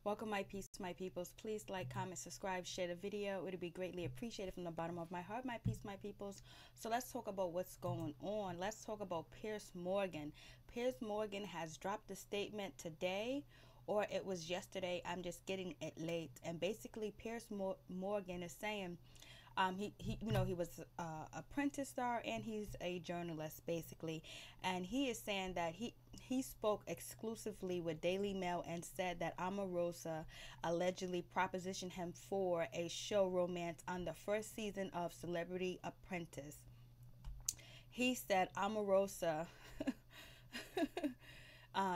Welcome, my peace, my peoples. Please like, comment, subscribe, share the video. It would be greatly appreciated from the bottom of my heart, my peace, my peoples. So let's talk about what's going on. Let's talk about Piers Morgan. Piers Morgan has dropped a statement today, or it was yesterday. I'm just getting it late. And basically, Piers Morgan is saying he was Apprentice star, and he's a journalist basically, and he is saying that he spoke exclusively with Daily Mail and said that Omarosa allegedly propositioned him for a show romance on the first season of Celebrity Apprentice. He said Omarosa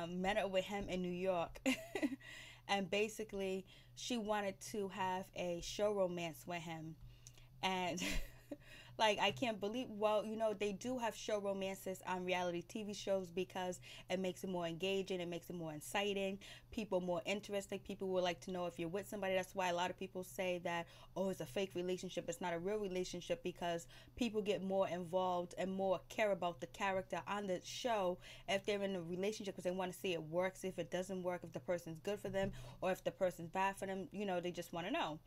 met up with him in New York and basically she wanted to have a show romance with him. And like, I can't believe, well, they do have show romances on reality TV shows because it makes it more engaging, it makes it more inciting, people more interested, people would like to know if you're with somebody. That's why a lot of people say that, oh, it's a fake relationship, it's not a real relationship, because people get more involved and more care about the character on the show if they're in a relationship, because they want to see it works. If it doesn't work, if the person's good for them or if the person's bad for them, they just want to know,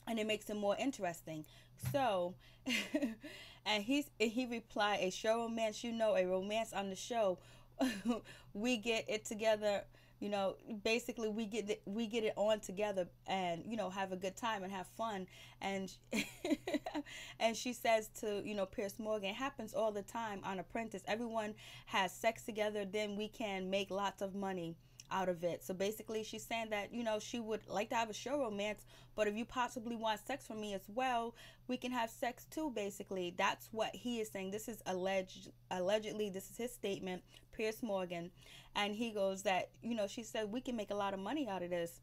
and it makes it more interesting. So and he replied, a show romance, a romance on the show. We get it together, basically we get it on together, and have a good time and have fun. And and she says to Piers Morgan, it happens all the time on Apprentice. Everyone has sex together, then we can make lots of money out of it. So basically she's saying that she would like to have a show romance, but if you possibly want sex from me as well, we can have sex too. Basically, that's what he is saying. This is allegedly, this is his statement, Piers Morgan. And he goes that she said we can make a lot of money out of this.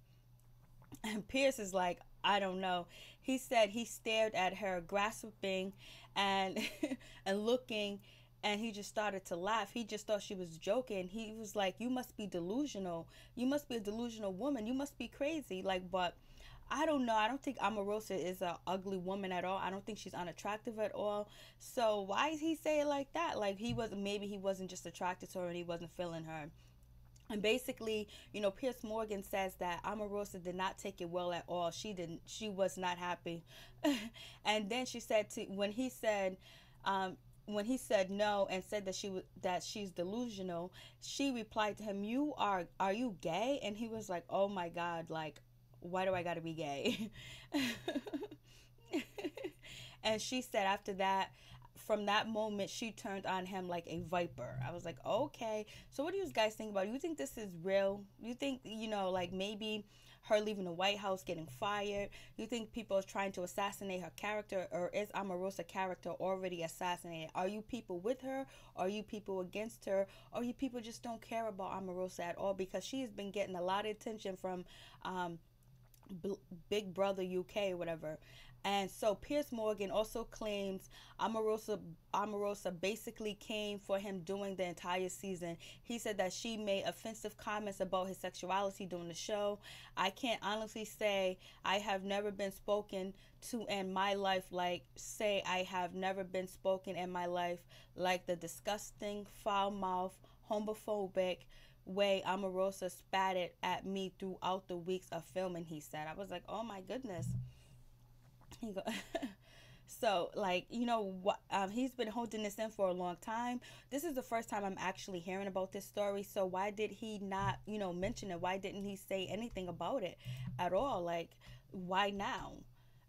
And Piers is like, I don't know. He said he stared at her, grasping and and looking, and he just started to laugh. He just thought she was joking. He was like, you must be delusional. You must be a delusional woman. You must be crazy. Like, but I don't know. I don't think Omarosa is an ugly woman at all. I don't think she's unattractive at all. So why is he saying it like that? Like, maybe he wasn't just attracted to her and he wasn't feeling her. And basically, Piers Morgan says that Omarosa did not take it well at all. She was not happy. And then she said when he said no and said that she's delusional, she replied to him, are you gay? And he was like, oh my God, like, why do I gotta be gay? And she said after that, from that moment, she turned on him like a viper. I was like, okay. So what do you guys think about it? You think this is real? You think, like maybe her leaving the White House, getting fired? You think people are trying to assassinate her character, or is Omarosa's character already assassinated? Are you people with her? Are you people against her? Or you people just don't care about Omarosa at all? Because she has been getting a lot of attention from Big Brother UK, whatever. And so Piers Morgan also claims Omarosa basically came for him during the entire season. He said that she made offensive comments about his sexuality during the show. I can't honestly say I have never been spoken to in my life like the disgusting, foul-mouthed, homophobic way Omarosa spatted at me throughout the weeks of filming, he said. I was like, oh my goodness. He go So, like, what, he's been holding this in for a long time. This is the first time I'm actually hearing about this story. So why did he not, mention it? Why didn't he say anything about it at all? Like, why now?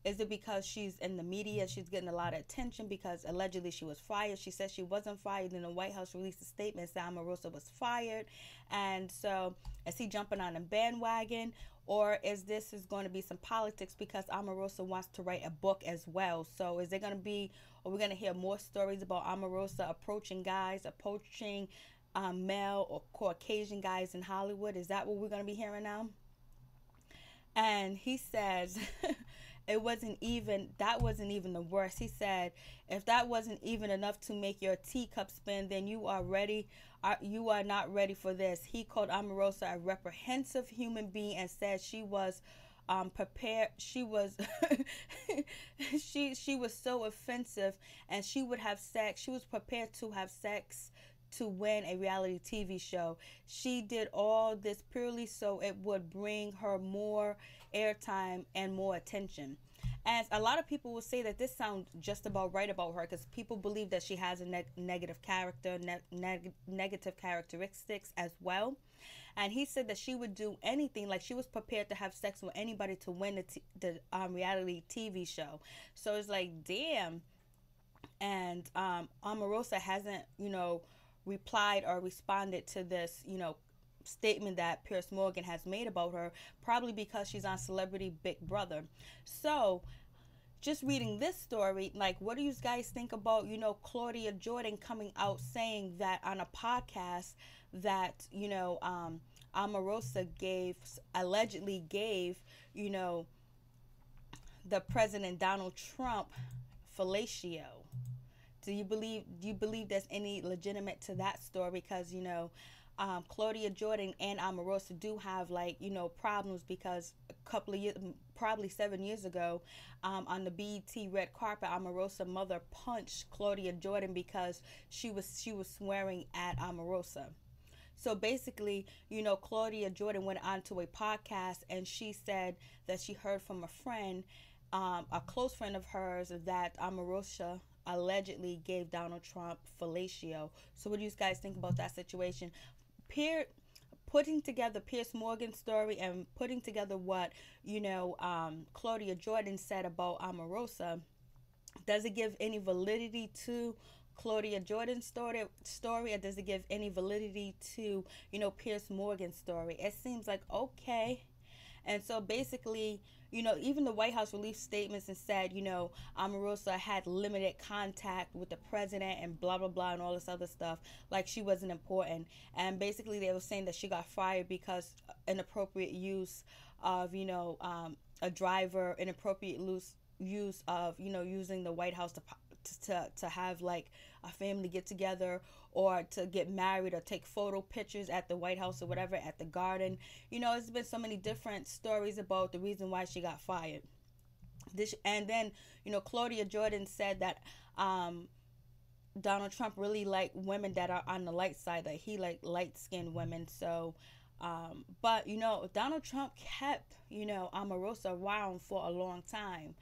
Is it because she's in the media, she's getting a lot of attention because allegedly she was fired? She said she wasn't fired, and the White House released a statement saying Omarosa was fired. And so is he jumping on a bandwagon, or is going to be some politics because Omarosa wants to write a book as well? So are we going to hear more stories about Omarosa approaching male or Caucasian guys in Hollywood? Is that what we're going to be hearing now? And he says that wasn't even the worst. He said, if that wasn't even enough to make your teacup spin, then you are not ready for this. He called Omarosa a reprehensive human being and said she was prepared. She was she was so offensive, and she was prepared to have sex to win a reality TV show. She did all this purely so it would bring her more airtime and more attention. And a lot of people will say that this sounds just about right about her, because people believe that she has a negative character, negative characteristics as well. And he said that she would do anything, like she was prepared to have sex with anybody to win the reality TV show. So it's like, damn. And Omarosa hasn't, replied or responded to this, statement that Piers Morgan has made about her, probably because she's on Celebrity Big Brother. So just reading this story, like, what do you guys think about, Claudia Jordan coming out saying that on a podcast that, Omarosa allegedly gave, the President Donald Trump fellatio? Do you believe there's any legitimate to that story? Because, Claudia Jordan and Omarosa do have, like, problems, because a couple of years, probably 7 years ago, on the BET red carpet, Omarosa's mother punched Claudia Jordan because she was swearing at Omarosa. So basically, Claudia Jordan went on to a podcast and she said that she heard from a friend, a close friend of hers, that Omarosa allegedly gave Donald Trump fellatio. So what do you guys think about that situation? Putting together Piers Morgan's story and putting together what, Claudia Jordan said about Omarosa, does it give any validity to Claudia Jordan's story, or does it give any validity to, Piers Morgan's story? It seems like okay. And so basically, even the White House released statements and said, Omarosa had limited contact with the president and blah, blah, blah, and all this other stuff, like she wasn't important. And basically they were saying that she got fired because inappropriate use of, a driver, inappropriate use of, using the White House to have, like, a family get together, or to get married, or take photo pictures at the White House or whatever, at the garden. It's been so many different stories about the reason why she got fired. And then, Claudia Jordan said that Donald Trump really liked women that are on the light side, that he liked light-skinned women. So, but, Donald Trump kept, Omarosa around for a long time.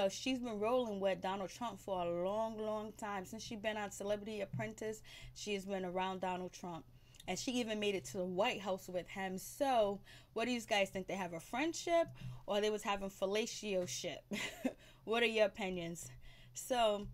She's been rolling with Donald Trump for a long, long time. Since she's been on Celebrity Apprentice, she's been around Donald Trump. And she even made it to the White House with him. So, what do you guys think? They have a friendship, or they was having fellatio ship? What are your opinions? So,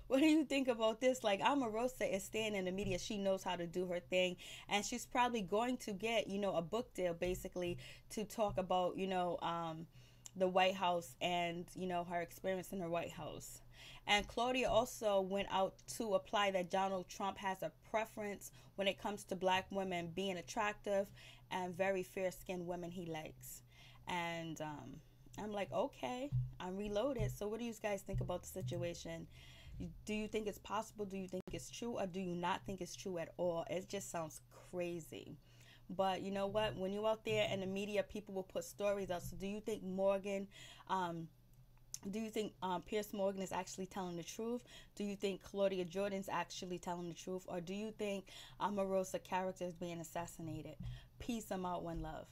what do you think about this? Like, Omarosa is staying in the media. She knows how to do her thing. And she's probably going to get, a book deal, basically, to talk about, the White House and, her experience in the White House. And Claudia also went out to apply that Donald Trump has a preference when it comes to black women being attractive and very fair-skinned women he likes. And I'm like, okay, I'm reloaded. So what do you guys think about the situation? Do you think it's possible? Do you think it's true? Or do you not think it's true at all? It just sounds crazy. But you know what? When you're out there in the media, people will put stories out. So do you think Piers Morgan is actually telling the truth? Do you think Claudia Jordan's actually telling the truth? Or do you think Omarosa character is being assassinated? Peace. I'm out. One love.